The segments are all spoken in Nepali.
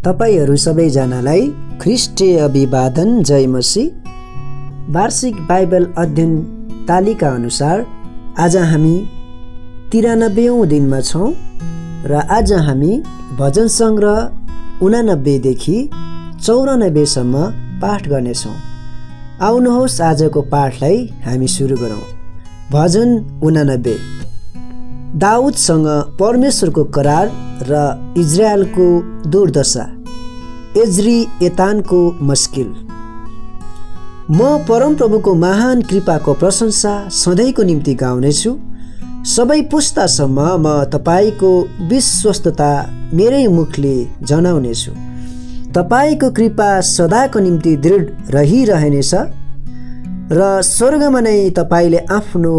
तपाईहरू सबैजनालाई ख्रिस्टीय अभिवादन। जय मसीह। वार्षिक बाइबल अध्ययन तालिका अनुसार आज हामी 93औं दिनमा छौँ र आज हामी भजन सङ्ग्रह 89 देखि 94 सम्म पाठ गर्नेछौँ। आउनुहोस् आजको पाठलाई हामी सुरु गरौँ। भजन 89। दाउदसँग परमेश्वरको करार र इजरायलको दुर्दशा। एज्री एतानको मस्किल। म परमप्रभुको महान कृपाको प्रशंसा सधैँको निम्ति गाउनेछु। सबै पुस्तासम्म म तपाईँको विश्वस्तता मेरै मुखले जनाउनेछु। तपाईँको कृपा सदाको निम्ति दृढ रहिरहनेछ र स्वर्गमा नै तपाईँले आफ्नो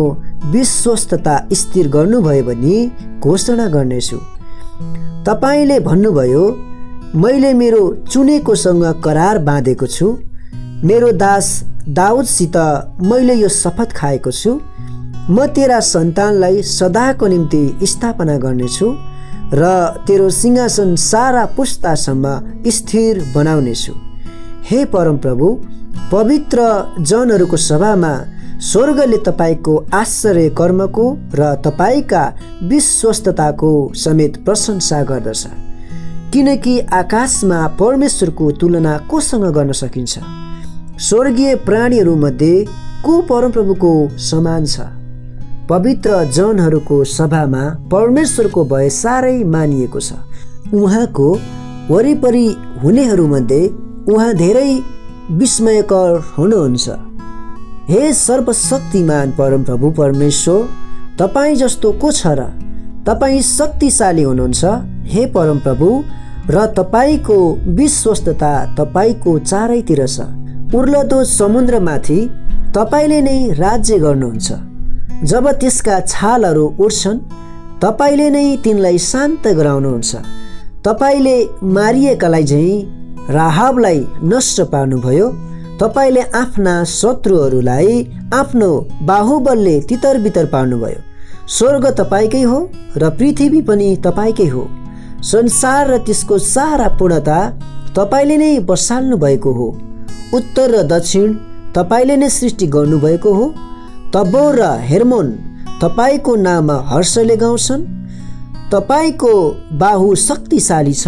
विश्वस्तता स्थिर गर्नुभयो भनी घोषणा गर्नेछु। तपाईँले भन्नुभयो, मैले मेरो चुनेकोसँग करार बाँधेको छु। मेरो दास दाउदसित मैले यो शपथ खाएको छु, म तेरा सन्तानलाई सदाको निम्ति स्थापना गर्नेछु र तेरो सिंहासन सारा पुस्तासम्म स्थिर बनाउनेछु। हे परमप्रभु, पवित्र जनहरूको सभामा स्वर्गले तपाईँको आश्चर्य कर्मको र तपाईँका विश्वस्तताको समेत प्रशंसा गर्दछ। किनकि आकाशमा परमेश्वरको तुलना कोसँग गर्न सकिन्छ? स्वर्गीय प्राणीहरूमध्ये को परमप्रभुको समान छ? पवित्र जनहरूको सभामा परमेश्वरको भय साह्रै मानिएको छ। उहाँको वरिपरि हुनेहरूमध्ये उहाँ धेरै विस्मयकर हुनुहुन्छ। हे सर्वशक्तिमान परमप्रभु परमेश्वर, तपाईँ जस्तो को छ र? तपाईँ शक्तिशाली हुनुहुन्छ हे परमप्रभु, र तपाईँको विश्वस्तता तपाईँको चारैतिर छ। उर्लदो समुद्रमाथि तपाईँले नै राज्य गर्नुहुन्छ। जब त्यसका छालहरू उड्छन्, तपाईँले नै तिनलाई शान्त गराउनुहुन्छ। तपाईँले मारिएकालाई झैँ राहाबलाई नष्ट पार्नुभयो। तपाईँले आफ्ना शत्रुहरूलाई आफ्नो बाहुबलले तितरबितर पार्नुभयो। स्वर्ग तपाईँकै हो र पृथ्वी पनि तपाईँकै हो। संसार र त्यसको सारा पूर्णता तपाईँले नै बसाल्नु भएको हो। उत्तर र दक्षिण तपाईँले नै सृष्टि गर्नुभएको हो। तबोर र हेर्मोन तपाईँको नाममा हर्षले गाउँछन्। तपाईँको बाहु शक्तिशाली छ,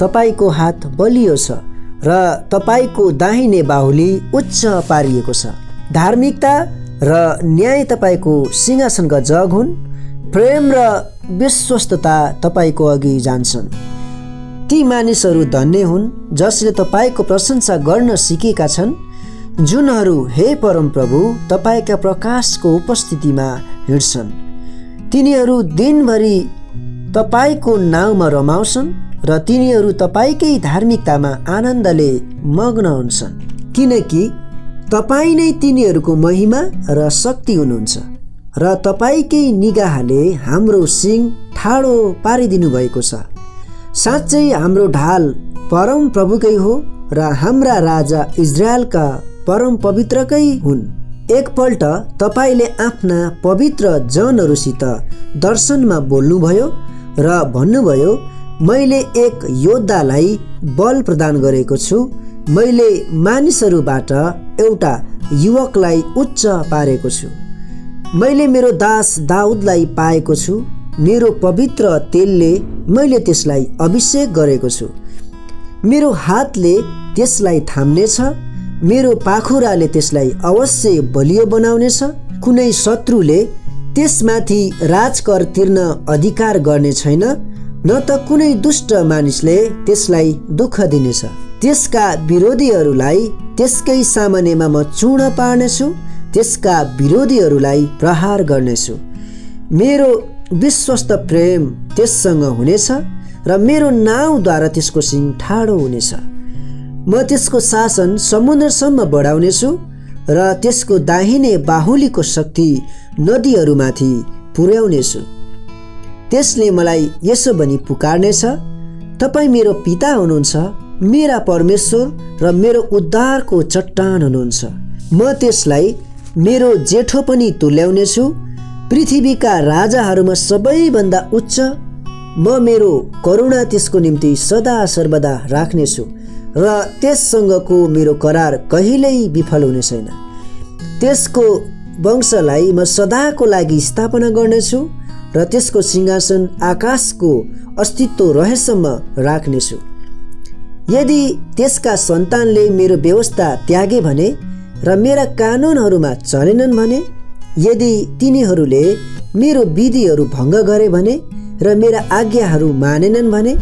तपाईँको हात बलियो छ र तपाईँको दाहिने बाहुली उच्च पारिएको छ। धार्मिकता र न्याय तपाईँको सिंहासनका जग हुन्। प्रेम र विश्वस्तता तपाईँको अघि जान्छन्। ती मानिसहरू धन्य हुन् जसले तपाईँको प्रशंसा गर्न सिकेका छन्, जुनहरू हे परमप्रभु तपाईँका प्रकाशको उपस्थितिमा हिँड्छन्। तिनीहरू दिनभरि तपाईँको नाउँमा रमाउँछन् र तिनीहरू तपाईँकै धार्मिकतामा आनन्दले मग्न हुन्छन्। किनकि तपाईँ नै तिनीहरूको महिमा र शक्ति हुनुहुन्छ र तपाईँकै निगाहले हाम्रो सिङ ठाडो पारिदिनु भएको छ। साँच्चै हाम्रो ढाल परम प्रभुकै हो र हाम्रा राजा इजरायलका परम पवित्रकै हुन्। एकपल्ट तपाईँले आफ्ना पवित्र जनहरूसित दर्शनमा बोल्नुभयो र भन्नुभयो, मैले एक योद्धालाई बल प्रदान गरेको छु। मैले मानिसहरूबाट एउटा युवकलाई उच्च पारेको छु। मैले मेरो दास दाउदलाई पाएको छु। मेरो पवित्र तेलले मैले त्यसलाई अभिषेक गरेको छु। मेरो हातले त्यसलाई थाम्नेछ। मेरो पाखुराले त्यसलाई अवश्य बलियो बनाउनेछ। कुनै शत्रुले त्यसमाथि राजकर तिर्न अधिकार गर्ने छैन, न त कुनै दुष्ट मानिसले त्यसलाई दुःख दिनेछ। त्यसका विरोधीहरूलाई त्यसकै सामान्यमा म चूर्ण पार्नेछु। त्यसका विरोधीहरूलाई प्रहार गर्नेछु। मेरो विश्वस्त प्रेम त्यससँग हुनेछ र मेरो नाउँद्वारा त्यसको सिङ ठाडो हुनेछ। म त्यसको शासन समुद्रसम्म बढाउनेछु र त्यसको दाहिने बाहुलीको शक्ति नदीहरूमाथि पुर्याउनेछु। त्यसले मलाई यसो भनी पुकार्नेछ, तपाईँ मेरो पिता हुनुहुन्छ, मेरा परमेश्वर र मेरो उद्धारको चट्टान हुनुहुन्छ। म त्यसलाई मेरो जेठो पनि तुल्याउनेछु। पृथ्वीका राजाहरूमा सबैभन्दा उच्च म मेरो करुणा त्यसको निम्ति सदा सर्वदा राख्नेछु र त्यससँगको मेरो करार कहिल्यै विफल हुने छैन। त्यसको वंशलाई म सदाको लागि स्थापना गर्नेछु र त्यसको सिंहासन आकाशको अस्तित्व रहेसम्म राख्नेछु। यदि त्यसका सन्तानले मेरो व्यवस्था त्यागे भने र मेरा कानुनहरूमा चलेनन् भने, यदि तिनीहरूले मेरो विधिहरू भङ्ग गरे भने र मेरा आज्ञाहरू मानेनन् भने,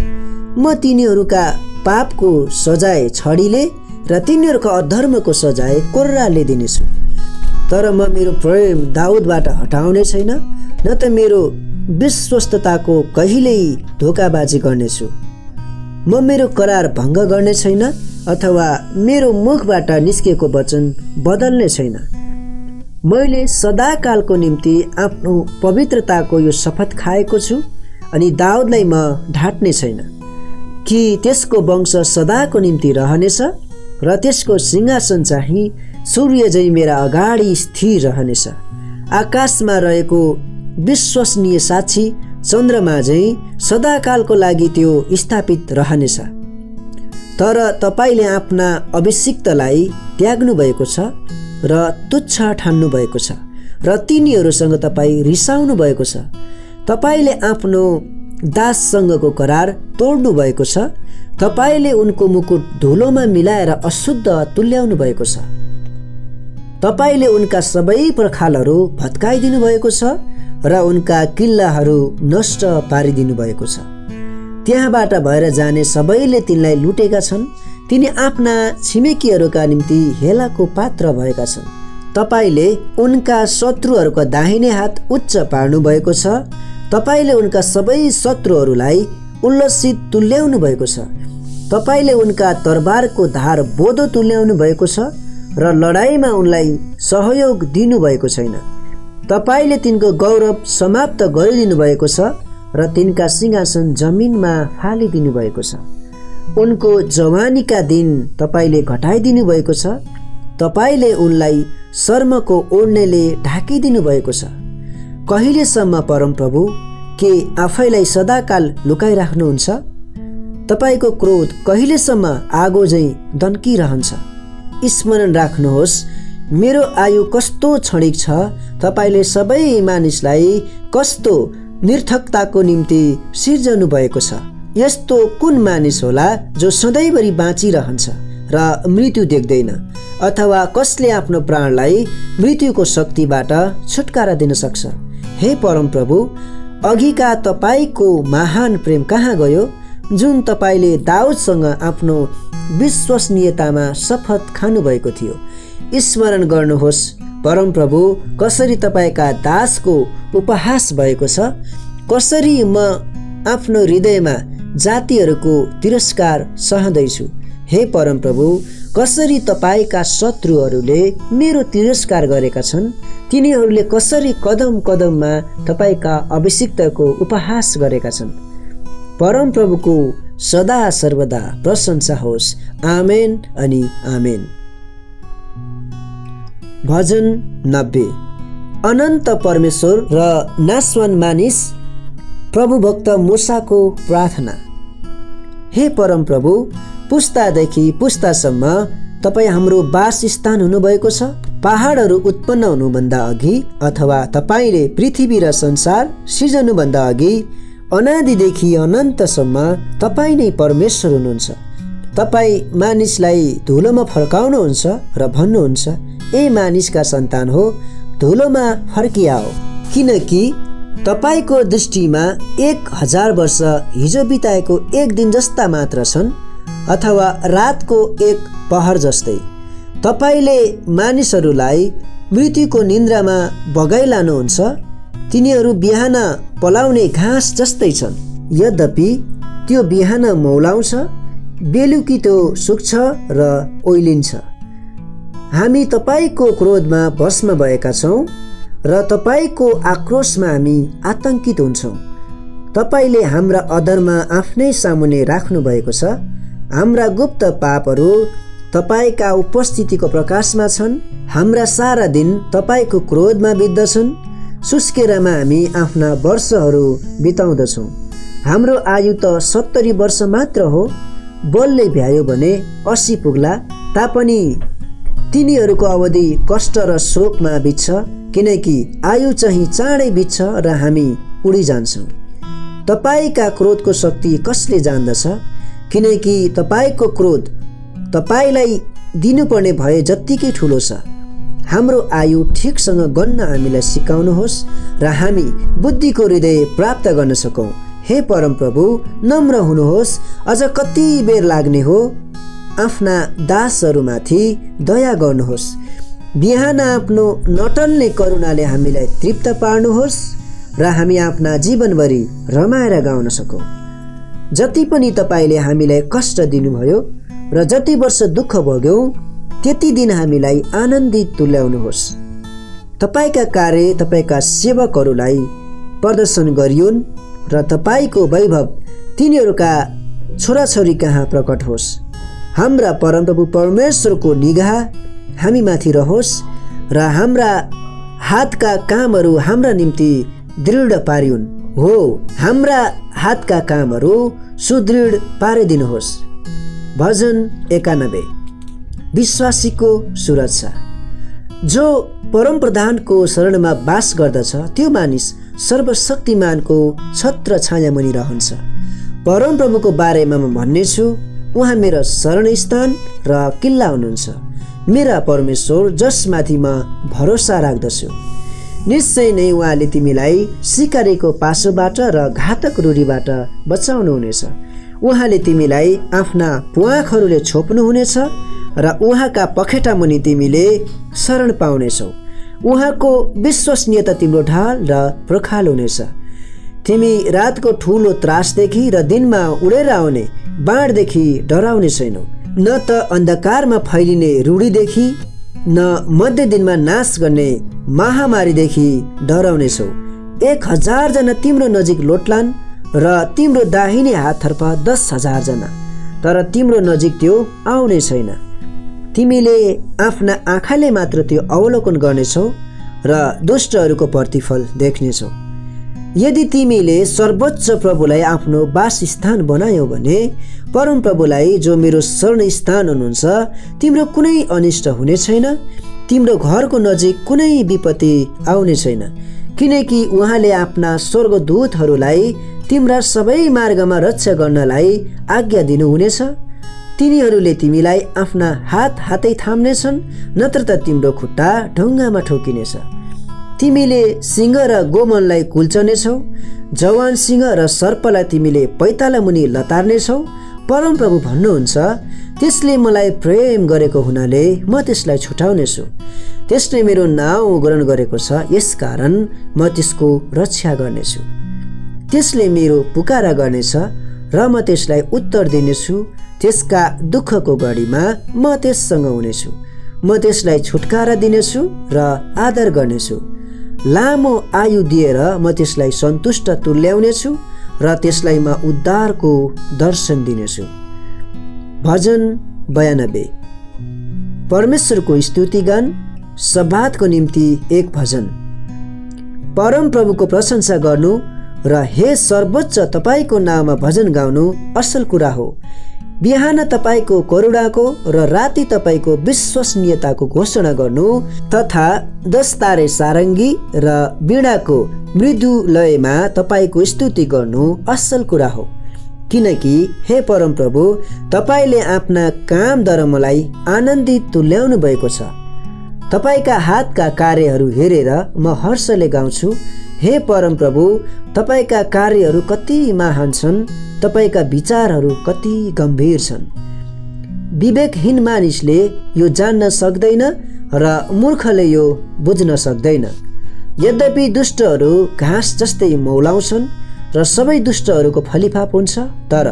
म तिनीहरूका पापको सजाय छडीले र तिनीहरूका अधर्मको सजाय कोर्राले दिनेछु। तर म मेरो प्रेम दाउदबाट हटाउने छैन, न त मेरो विश्वस्तताको कहिल्यै धोकाबाजी गर्नेछु। म मेरो करार भङ्ग गर्ने छैन अथवा मेरो मुखबाट निस्केको वचन बदल्ने छैन। मैले सदाकालको निम्ति आफ्नो पवित्रताको यो शपथ खाएको छु अनि दाउदलाई म ढाट्ने छैन कि त्यसको वंश सदाको निम्ति रहनेछ र त्यसको सिंहासन चाहिँ सूर्य झैँ मेरा अगाडि स्थिर रहनेछ। आकाशमा रहेको विश्वसनीय साक्षी चन्द्रमा झैँ सदाकालको लागि त्यो स्थापित रहनेछ। तर तपाईले आफ्ना अभिषिक्तलाई त्याग्नु भएको छ र तुच्छ ठान्नु भएको छ र तिनीहरूसँग तपाईँ रिसाउनु भएको छ। तपाईले आफ्नो दाससँगको करार तोड्नु भएको छ। तपाईले उनको मुकुट धुलोमा मिलाएर अशुद्ध तुल्याउनु भएको छ। तपाईले उनका सबै पर्खालहरू भत्काइदिनु भएको छ र उनका किल्लाहरू नष्ट पारिदिनु भएको छ। त्यहाँबाट भएर जाने सबैले तिनलाई लुटेका छन्। तिनी आफ्ना छिमेकीहरूका निम्ति हेलाको पात्र भएका छन्। तपाईले उनका शत्रुहरूका दाहिने हात उच्च पार्नु भएको छ। तपाईले उनका सबै शत्रुहरूलाई उल्लसित तुल्याउनु भएको छ। तपाईले उनका तरबारको धार बोधो तुल्याउनु भएको छ र लडाईँमा उनलाई सहयोग दिनुभएको छैन। तपाईले तिनको गौरव समाप्त गरिदिनु भएको छ र तिनका सिंहासन जमिनमा फालिदिनु भएको छ। उनको जवानीका दिन तपाईले घटाइदिनु भएको छ। तपाईले उनलाई शर्मको ओढ्नेले ढाकिदिनु भएको छ। कहिलेसम्म परमप्रभु के आफैलाई सदाकाल लुकाइराख्नुहुन्छ? तपाईको क्रोध कहिलेसम्म आगो झैँ दन्किरहन्छ? स्मरण राख्नुहोस्, मेरो आयु कस्तो क्षणिक छ। तपाईले सबै मानिसलाई कस्तो निर्थकताको निम्ति सिर्जनु भएको छ। यस्तो कुन मानिस होला जो सधैँभरि बाँचिरहन्छ र मृत्यु देख्दैन, अथवा कसले आफ्नो प्राणलाई मृत्युको शक्तिबाट छुटकारा दिन सक्छ? हे परमप्रभु, अघिका तपाईको महान प्रेम कहाँ गयो, जुन तपाईले दाउदसँग आफ्नो विश्वसनीयतामा शपथ खानुभएको थियो? स्मरण गर्नुहोस् परमप्रभु, कसरी तपाईका दासको उपहास भएको छ, कसरी म आफ्नो हृदयमा जातिहरूको तिरस्कार सहँदैछु। हे परमप्रभु, कसरी तपाईका शत्रुहरूले मेरो तिरस्कार गरेका छन्। तिनीहरूले कसरी कदम कदममा तपाईका अभिषिक्तको उपहास गरेका छन्। परमप्रभुको सदा सर्वदा प्रशंसा होस्। आमेन अनि आमेन। भजन 90। अनन्त परमेश्वर र नाशवान मानिस, प्रभु भक्त मूसाको प्रार्थना। हे परमप्रभु, पुस्तादेखि पुस्तासम्म तपाईँ हाम्रो वासस्थान हुनुभएको छ। पहाडहरू उत्पन्न हुनुभन्दा अघि अथवा तपाईँले पृथ्वी र संसार सिर्जनुभन्दा अघि अनादिदेखि अनन्तसम्म तपाईँ नै परमेश्वर हुनुहुन्छ। तपाईँ मानिसलाई धुलोमा फर्काउनुहुन्छ र भन्नुहुन्छ, ए मानिसका सन्तान हो, धुलोमा फर्किआओ, किनकि तपाईको दृष्टिमा 1000 वर्ष हिजो बिताएको एक दिन जस्ता मात्र छन्, अथवा रातको एक पहर जस्तै। तपाईले मानिसहरूलाई मृत्युको निन्द्रामा बगाइलानुहुन्छ। तिनीहरू बिहान पलाउने घाँस जस्तै छन्। यद्यपि त्यो बिहान मौलाउँछ, बेलुकी त्यो सुक्छ र ओइलिन्छ। हामी तपाईको क्रोधमा भस्म भएका छौँ र तपाईको आक्रोशमा हामी आतंकित हुन्छौँ। तपाईले हाम्रा अधर्म आफ्नै सामुन्ने राख्नु भएको छ। हाम्रा गुप्त पापहरू तपाईका उपस्थितिको प्रकाशमा छन्। हाम्रा सारा दिन तपाईको क्रोधमा बित्दछन्। सुस्केरामा हामी आफ्ना वर्षहरू बिताउँदछौँ। हाम्रो आयु त 70 वर्ष मात्र हो, बलले भ्यायो भने 80 पुग्ला तापनि तिनीहरूको अवधि कष्ट र शोकमा बित्छ, किनकि आयु चाहिँ चाँडै बित्छ र हामी उडी जान्छौँ। तपाईका क्रोधको शक्ति कसले जान्दछ? किनकि तपाईको क्रोध तपाईलाई दिनुपर्ने भए जत्तिकै ठुलो छ। हाम्रो आयु ठिकसँग गन्न हामीलाई सिकाउनुहोस् र हामी बुद्धिको हृदय प्राप्त गर्न सकौँ। हे परमप्रभु, नम्र हुनुहोस्। अझ कति बेर लाग्ने हो? आफ्ना दासहरूमाथि दया गर्नुहोस्। बिहान आफ्नो नटल्ने करुणाले हामीलाई तृप्त पार्नुहोस् र हामी आफ्ना जीवनभरि रमाएर गाउन सकौँ। जति पनि तपाईँले हामीलाई कष्ट दिनुभयो र जति वर्ष दुःख भोग्यौँ त्यति दिन हामीलाई आनन्दित तुल्याउनुहोस्। तपाईँका कार्य तपाईँका सेवकहरूलाई प्रदर्शन गरियोन् र तपाईँको वैभव तिनीहरूका छोराछोरी कहाँ प्रकट होस्। हाम्रा परमप्रभु परमेश्वरको निगाह हामीमाथि रहोस् र हाम्रा हातका कामहरू हाम्रा निम्ति दृढ पारियोन्। हो, हाम्रा हातका कामहरू सुदृढ पारिदिनुहोस्। भजन 91। विश्वासीको सुरक्षा। जो परमप्रधानको शरणमा बास गर्दछ त्यो मानिस सर्वशक्तिमानको छत्र छायामुनि रहन्छ। परमप्रभुको बारेमा म भन्नेछु, उहाँ मेरो शरणस्थान र किल्ला हुनुहुन्छ, मेरा परमेश्वर जसमाथि म भरोसा राख्दछु। निश्चय नै उहाँले तिमीलाई सिकारीको पासोबाट र घातक रूढीबाट बचाउनुहुनेछ। उहाँले तिमीलाई आफ्ना प्वाखहरूले छोप्नुहुनेछ र उहाँका पखेटा मुनि तिमीले शरण पाउनेछौ। उहाँको विश्वसनीयता तिम्रो ढाल र प्रखाल हुनेछ। तिमी रातको ठुलो त्रासदेखि र दिनमा उडेर आउने बाणदेखि डराउने छैनौ। न त अन्धकारमा फैलिने रूढीदेखि न मध्य दिनमा नाश गर्ने महामारीदेखि डराउनेछौ। 1000 जना तिम्रो नजिक लोट्लान् र तिम्रो दाहिने हाततर्फ 10,000 जना, तर तिम्रो नजिक त्यो आउने छैन। तिमीले आफ्ना आँखाले मात्र त्यो अवलोकन गर्नेछौ र दुष्टहरूको प्रतिफल देख्नेछौ। यदि तिमीले सर्वोच्च प्रभुलाई आफ्नो वासस्थान बनायौ भने, परमप्रभुलाई जो मेरो शरणस्थान हुनुहुन्छ, तिम्रो कुनै अनिष्ट हुने छैन, तिम्रो घरको नजिक कुनै विपत्ति आउने छैन। किनकि उहाँले आफ्ना स्वर्गदूतहरूलाई तिम्रा सबै मार्गमा रक्षा गर्नलाई आज्ञा दिनुहुनेछ। तिनीहरूले तिमीलाई आफ्ना हातै थाम्नेछन्, नत्र त तिम्रो खुट्टा ढुङ्गामा ठोकिनेछ। तिमीले सिंह र गोमनलाई कुल्चनेछौ, जवान सिंह र सर्पलाई तिमीले पैताला मुनि लतार्नेछौ। परमप्रभु भन्नुहुन्छ, त्यसले मलाई प्रेम गरेको हुनाले म त्यसलाई छुटाउनेछु। त्यसले मेरो नाउँ ग्रहण गरेको छ, यसकारण म त्यसको रक्षा गर्नेछु। त्यसले मेरो पुकारा गर्नेछ र म त्यसलाई उत्तर दिनेछु। त्यसका दुःखको घडीमा म त्यससँग हुनेछु। म त्यसलाई छुटकारा दिनेछु र आदर गर्नेछु। लामो आयु दिएर म त्यसलाई सन्तुष्ट तुल्याउनेछु र त्यसलाई म उद्धारको दर्शन दिनेछु। भजन 92। परमेश्वरको स्तुतिगान। सब्बातको निम्ति एक भजन। परमप्रभुको प्रशंसा गर्नु र हे सर्वोच्च तपाईँको नाममा भजन गाउनु असल कुरा हो। बिहान तपाईँको करुणाको र राति तपाईँको विश्वसनीयताको घोषणा गर्नु तथा दस्तारे सारङ्गी र वीणाको मृदु लयमा तपाईँको स्तुति गर्नु असल कुरा हो। किनकि हे परमप्रभु, तपाईँले आफ्ना कामद्वारा मलाई आनन्दित तुल्याउनु भएको छ। तपाईँका हातका कार्यहरू हेरेर म हर्षले गाउँछु। हे परमप्रभु, तपाईँका कार्यहरू कति महान छन्, तपाईँका विचारहरू कति गम्भीर छन्। विवेकहीन मानिसले यो जान्न सक्दैन र मूर्खले यो बुझ्न सक्दैन। यद्यपि दुष्टहरू घाँस जस्तै मौलाउँछन् र सबै दुष्टहरूको फलिफाप हुन्छ, तर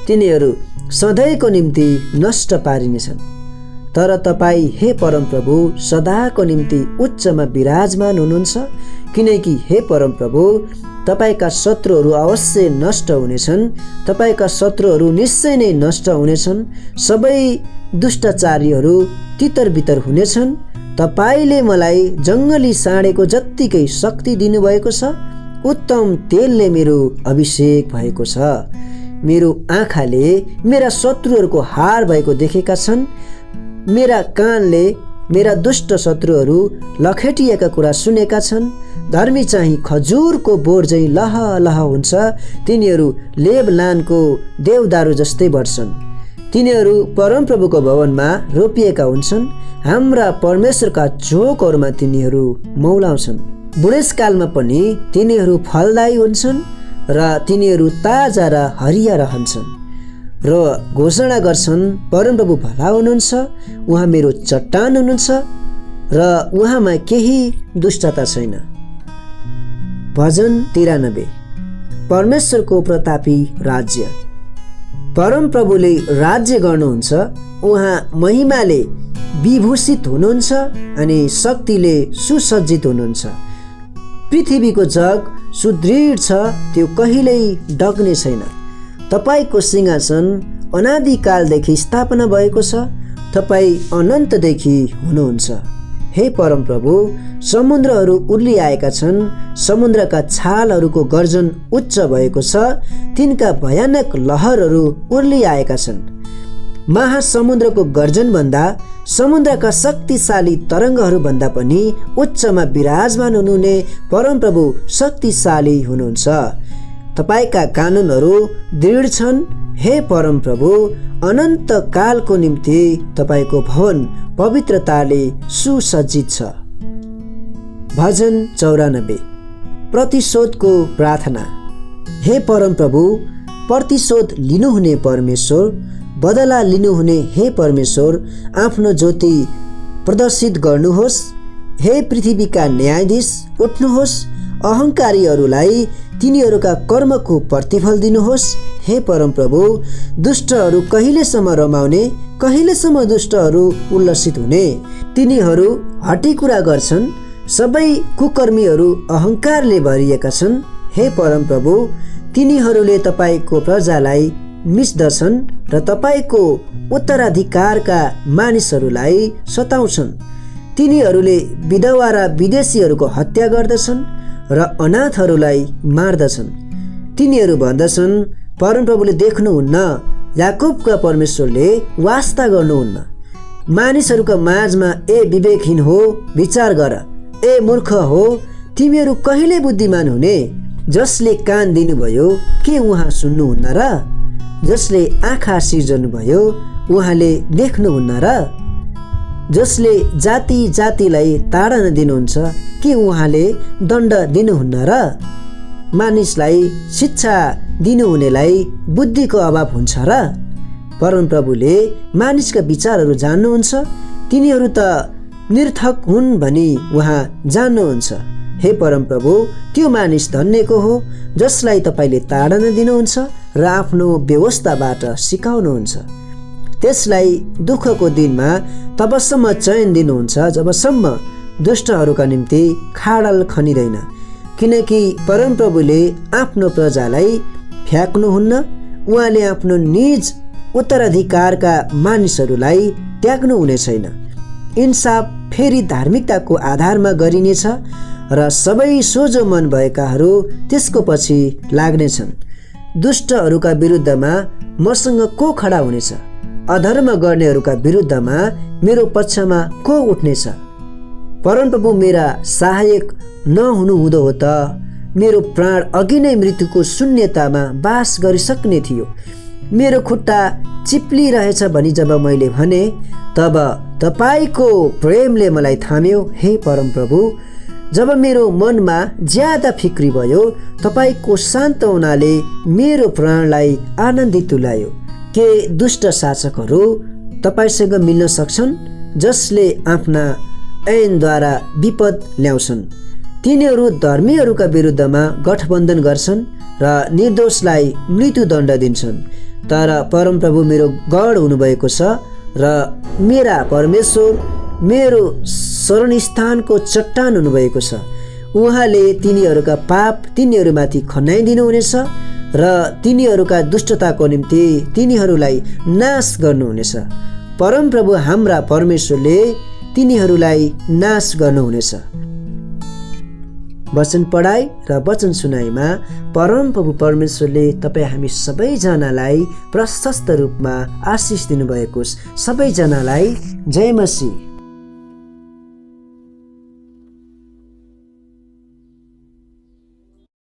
तिनीहरू सधैँको निम्ति नष्ट पारिनेछन्। तर तपाईँ हे परमप्रभु सदाको निम्ति उच्चमा विराजमान हुनुहुन्छ। किनकि हे परमप्रभु, तपाईँका शत्रुहरू अवश्य नष्ट हुनेछन्। तपाईँका शत्रुहरू निश्चय नै नष्ट हुनेछन्। सबै दुष्टाचारीहरू तितर बितर हुनेछन्। तपाईँले मलाई जङ्गली साँडेको जत्तिकै शक्ति दिनुभएको छ। उत्तम तेलले मेरो अभिषेक भएको छ। मेरो आँखाले मेरा शत्रुहरूको हार भएको देखेका छन्। मेरा कानले मेरा दुष्ट शत्रुहरू लखेटिएका कुरा सुनेका छन्। धर्मी चाहिँ खजुरको बोट झैँ लह लह हुन्छ। तिनीहरू लेबनानको देवदारू जस्तै बढ्छन्। तिनीहरू परमप्रभुको भवनमा रोपिएका हुन्छन्। हाम्रा परमेश्वरका चोकहरूमा तिनीहरू मौलाउँछन्। बुढेसकालमा पनि तिनीहरू फलदायी हुन्छन् र तिनीहरू ताजा र हरिया रहन्छन् र घोषणा गर्छन्, परमप्रभु भला हुनुहुन्छ, उहाँ मेरो चट्टान हुनुहुन्छ र उहाँमा केही दुष्टता छैन। भजन 93। परमेश्वरको प्रतापी राज्य। परमप्रभुले राज्य गर्नुहुन्छ। उहाँ महिमाले विभूषित हुनुहुन्छ अनि शक्तिले सुसज्जित हुनुहुन्छ। पृथ्वीको जग सुदृढ छ, त्यो कहिल्यै डग्ने छैन। तपाईको सिंहासन अनादिकालदेखि स्थापना भएको छ। तपाईँ अनन्तदेखि हुनुहुन्छ। हे परमप्रभु, समुद्रहरू उर्लिआएका छन्। समुद्रका छालहरूको गर्जन उच्च भएको छ। तिनका भयानक लहरहरू उर्लिआएका छन्। महासमुद्रको गर्जनभन्दा, समुद्रका शक्तिशाली तरङ्गहरूभन्दा पनि उच्चमा विराजमान हुनुहुने परमप्रभु शक्तिशाली हुनुहुन्छ। तपाईका कानुनहरू दृढ छन्। हे परमप्रभु, अनन्त कालको निम्ति तपाईको भवन पवित्रताले सुसज्जित छ। भजन 94। प्रतिशोधको प्रार्थना। हे परमप्रभु, प्रतिशोध लिनुहुने परमेश्वर, बदला लिनुहुने हे परमेश्वर, आफ्नो ज्योति प्रदर्शित गर्नुहोस्। हे पृथ्वीका न्यायाधीश, उठ्नुहोस्। अहङ्कारीहरूलाई तिनीहरूका कर्मको प्रतिफल दिनुहोस्। हे परमप्रभु, दुष्टहरू कहिलेसम्म रमाउने, कहिलेसम्म दुष्टहरू उल्लसित हुने? तिनीहरू हटी कुरा गर्छन्। सबै कुकर्मीहरू अहङ्कारले भरिएका छन्। हे परमप्रभु, तिनीहरूले तपाईको प्रजालाई मिच्दछन् र तपाईको उत्तराधिकारका मानिसहरूलाई सताउँछन्। तिनीहरूले विधवा र विदेशीहरूको हत्या गर्दछन् र अनाथहरूलाई मार्दछन्। तिनीहरू भन्दछन्, परमप्रभुले देख्नुहुन्न, याकोबका परमेश्वरले वास्ता गर्नुहुन्न। मानिसहरूका माझमा ए विवेकहीन हो, विचार गर। ए मूर्ख हो, तिमीहरू कहिले बुद्धिमान हुने? जसले कान दिनुभयो, के उहाँ सुन्नुहुन्न र? जसले आँखा सिर्जनुभयो, उहाँले देख्नुहुन्न र? जसले जाति जातिलाई ताडना दिनुहुन्छ, के उहाँले दण्ड दिनुहुन्न र? मानिसलाई शिक्षा दिनुहुनेलाई बुद्धिको अभाव हुन्छ र? परमप्रभुले मानिसका विचारहरू जान्नुहुन्छ। तिनीहरू त निर्थक हुन् भनी उहाँ जान्नुहुन्छ। हे परमप्रभु, त्यो मानिस धन्यको हो जसलाई तपाईँले ताडना दिनुहुन्छ र आफ्नो व्यवस्थाबाट सिकाउनुहुन्छ। त्यसलाई दुःखको दिनमा तबसम्म चयन दिनुहुन्छ जबसम्म दुष्टहरूका निम्ति खाडल खनिँदैन। किनकि परमप्रभुले आफ्नो प्रजालाई फ्याक्नुहुन्न। उहाँले आफ्नो निज उत्तराधिकारका मानिसहरूलाई त्याग्नु हुने छैन। इन्साफ फेरि धार्मिकताको आधारमा गरिनेछ र सबै सोझो मन भएकाहरू त्यसको पछि लाग्नेछन्। दुष्टहरूका विरुद्धमा मसँग को खडा हुनेछ? अधर्म गर्नेहरूका विरुद्धमा मेरो पक्षमा को उठ्नेछ? परमप्रभु मेरा सहायक नहुनु हुँदो हो त मेरो प्राण अघि नै मृत्युको शून्यतामा बास गरिसक्ने थियो। मेरो खुट्टा चिप्लिरहेछ भनी जब मैले भने, तब तपाईँको प्रेमले मलाई थाम्यो। हे परमप्रभु, जब मेरो मनमा ज्यादा फिक्री भयो, तपाईँको सान्त्वनाले मेरो प्राणलाई आनन्दित तुल्यायो। के दुष्ट शासकहरू तपाईँसँग मिल्न सक्छन्, जसले आफ्ना ऐनद्वारा विपद ल्याउँछन्? तिनीहरू धर्मीहरूका विरुद्धमा गठबन्धन गर्छन् र निर्दोषलाई मृत्युदण्ड दिन्छन्। तर परमप्रभु मेरो गढ हुनुभएको छ र मेरा परमेश्वर मेरो शरणस्थानको चट्टान हुनुभएको छ। उहाँले तिनीहरूका पाप तिनीहरूमाथि खन्याइदिनुहुनेछ र तिनीहरूका दुष्टताको निम्ति तिनीहरूलाई नाश गर्नुहुनेछ। परमप्रभु हाम्रा परमेश्वरले तिनीहरूलाई नाश गर्नुहुनेछ। वचन पढाइ र वचन सुनाइमा परमप्रभु परमेश्वरले तपाईँ हामी सबैजनालाई प्रशस्त रूपमा आशिष दिनुभएको होस्। सबैजनालाई जय मसीह।